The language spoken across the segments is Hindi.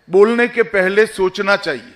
बोलने के पहले सोचना चाहिए,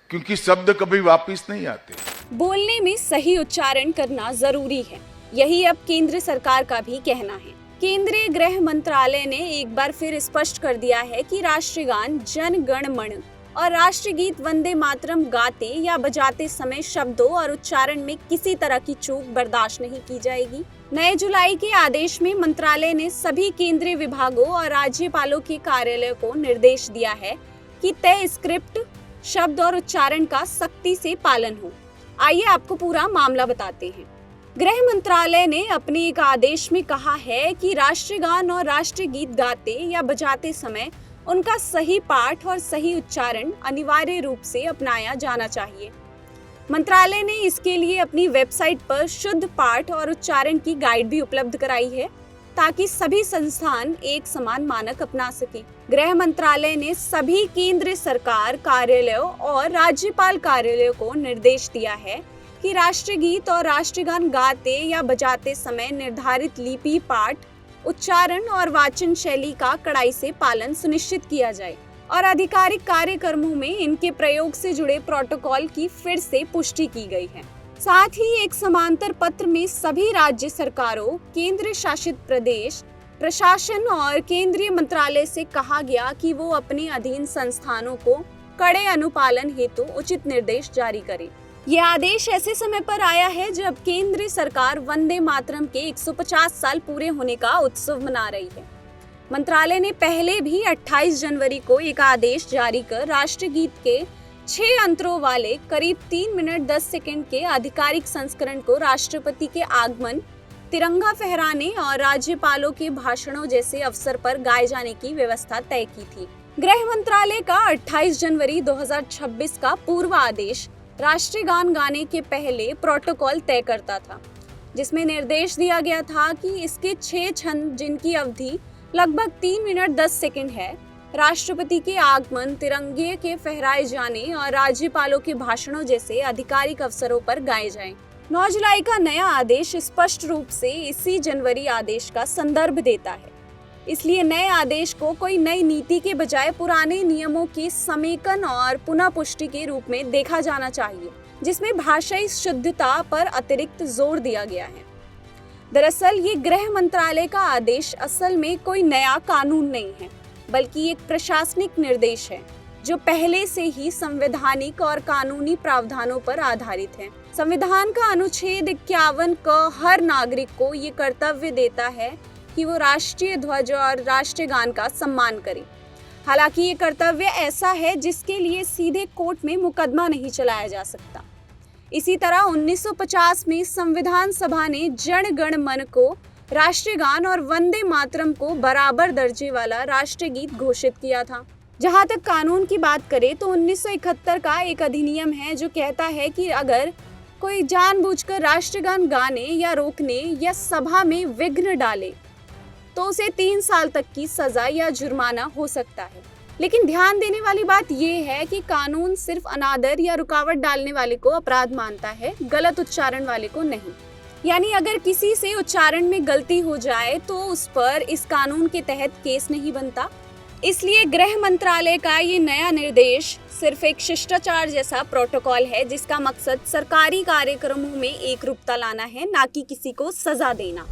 क्योंकि शब्द कभी वापस नहीं आते। बोलने में सही उच्चारण करना जरूरी है, यही अब केंद्र सरकार का भी कहना है। केंद्रीय गृह मंत्रालय ने एक बार फिर स्पष्ट कर दिया है कि राष्ट्रगान जन गण मन और राष्ट्रगीत वंदे मातरम गाते या बजाते समय शब्दों और उच्चारण में किसी तरह की चूक बर्दाश्त नहीं की जाएगी। 9 जुलाई के आदेश में मंत्रालय ने सभी केंद्रीय विभागों और राज्यपालों के कार्यालय को निर्देश दिया है कि तय स्क्रिप्ट, शब्द और उच्चारण का सख्ती से पालन हो। आइए आपको पूरा मामला बताते हैं। गृह मंत्रालय ने अपने एक आदेश में कहा है कि राष्ट्रगान और राष्ट्रगीत गाते या बजाते समय उनका सही पाठ और सही उच्चारण अनिवार्य रूप से अपनाया जाना चाहिए। मंत्रालय ने इसके लिए अपनी वेबसाइट पर शुद्ध पाठ और उच्चारण की गाइड भी उपलब्ध कराई है, ताकि सभी संस्थान एक समान मानक अपना सकें। गृह मंत्रालय ने सभी केंद्र सरकार कार्यालयों और राज्यपाल कार्यालयों को निर्देश दिया है कि राष्ट्रगीत और राष्ट्रगान गाते या बजाते समय निर्धारित लिपि, पाठ, उच्चारण और वाचन शैली का कड़ाई से पालन सुनिश्चित किया जाए और आधिकारिक कार्यक्रमों में इनके प्रयोग से जुड़े प्रोटोकॉल की फिर से पुष्टि की गई है। साथ ही एक समांतर पत्र में सभी राज्य सरकारों, केंद्र शासित प्रदेश, प्रशासन और केंद्रीय मंत्रालय से कहा गया कि वो अपने अधीन संस्थानों को कड़े अनुपालन हेतु उचित निर्देश जारी करें। ये आदेश ऐसे समय पर आया है जब केंद्र सरकार वंदे मातरम के 150 साल पूरे होने का उत्सव मना रही है। मंत्रालय ने पहले भी 28 जनवरी को एक आदेश जारी कर राष्ट्रगीत के 6 अंतरों वाले करीब 3 मिनट 10 सेकंड के आधिकारिक संस्करण को राष्ट्रपति के आगमन, तिरंगा फहराने और राज्यपालों के भाषणों जैसे अवसर पर गाए जाने की व्यवस्था तय की थी। गृह मंत्रालय का 28 जनवरी 2026 का पूर्व आदेश राष्ट्रगान गाने के पहले प्रोटोकॉल तय करता था, जिसमें निर्देश दिया गया था कि इसके 6 छंद, जिनकी अवधि लगभग 3 मिनट 10 सेकंड है, राष्ट्रपति के आगमन, तिरंगे के फहराए जाने और राज्यपालों के भाषणों जैसे आधिकारिक अवसरों पर गाए जाएं। 9 जुलाई का नया आदेश स्पष्ट रूप से इसी जनवरी आदेश का संदर्भ देता है। इसलिए नए आदेश को कोई नई नीति के बजाय पुराने नियमों के समेकन और पुनः पुष्टि के रूप में देखा जाना चाहिए, जिसमें भाषाई शुद्धता पर अतिरिक्त जोर दिया गया है। दरअसल ये गृह मंत्रालय का आदेश असल में कोई नया कानून नहीं है, बल्कि एक प्रशासनिक निर्देश है जो पहले से ही संवैधानिक और कानूनी प्रावधानों पर आधारित है। संविधान का अनुच्छेद 51 क हर नागरिक को ये कर्तव्य देता है कि वो राष्ट्रीय ध्वज और राष्ट्रगान का सम्मान करे। हालांकि ये कर्तव्य ऐसा है जिसके लिए सीधे कोर्ट में मुकदमा नहीं चलाया जा सकता। इसी तरह 1950 में संविधान सभा ने जन गण मन को राष्ट्रगान और वंदे मातरम को बराबर दर्जे वाला राष्ट्रगीत घोषित किया था। जहां तक कानून की बात करें तो 1971 का एक अधिनियम है जो कहता है कि अगर कोई जानबूझकर राष्ट्रगान गाने या रोकने या सभा में विघ्न डाले तो उसे 3 साल तक की सजा या जुर्माना हो सकता है। लेकिन ध्यान देने वाली बात यह है कि कानून सिर्फ अनादर या रुकावट डालने वाले को अपराध मानता है, गलत उच्चारण वाले को नहीं। यानी अगर किसी से उच्चारण में गलती हो जाए तो उस पर इस कानून के तहत केस नहीं बनता। इसलिए गृह मंत्रालय का ये नया निर्देश सिर्फ एक शिष्टाचार जैसा प्रोटोकॉल है, जिसका मकसद सरकारी कार्यक्रमों में एकरूपता लाना है, ना कि किसी को सजा देना।